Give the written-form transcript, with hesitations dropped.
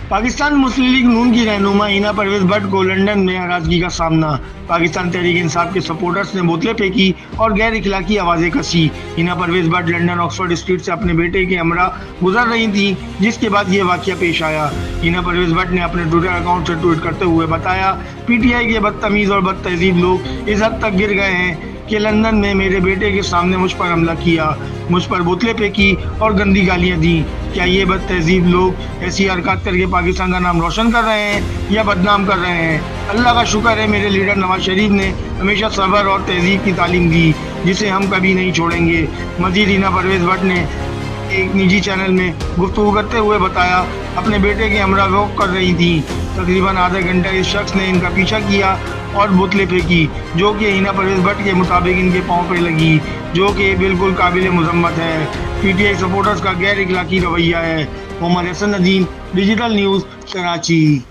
पाकिस्तान मुस्लिम league नून की रहनुमा हिना परवेज भट्ट को लंदन में नाराजगी का सामना। पाकिस्तान तहरीक इंसाफ के सपोर्टर्स ने बोतलें फेंकी और गैर इखलाकी आवाजें कसी। Hina Parvez Bhatt London Oxford Street से अपने बेटे के हमरा गुजर रही थी, जिसके बाद ये वाकया पेश आया। हिना परवेज भट्ट ने अपने ट्विटर अकाउंट से ट्वीट करते हुए बताया, पीटीआई के बदतमीज और बदतहजीब लोग इस हद तक गिर गए हैं कि लंदन में मेरे बेटे के सामने मुझ पर हमला किया, मुझ पर बोतलें फेंकी और गंदी गालियां दी। क्या ये बदतहजीब लोग ऐसी हरकत करके पाकिस्तान का नाम रोशन कर रहे हैं या बदनाम कर रहे हैं? अल्लाह का शुक्र है, मेरे लीडर नवाज शरीफ ने हमेशा सब्र और तहजीब की तालीम दी, जिसे हम कभी नहीं छोड़ेंगे। मजीद हिना परवेज भट्ट ने एक निजी चैनल में गुफ्तगू करते हुए बताया, अपने बेटे के हमरा वॉक कर रही थी। तकरीबन आधा घंटा इस शख्स ने इनका पीछा किया और बोतलें फेंकी, जो कि हिना परवेज भट्ट के मुताबिक इनके पाँव पे लगी, जो कि बिल्कुल काबिल मजम्मत है। पीटीआई सपोर्टर्स का गैर इखलाकी रवैया है। Mohammad Hasan Nadeem, digital news, Karachi.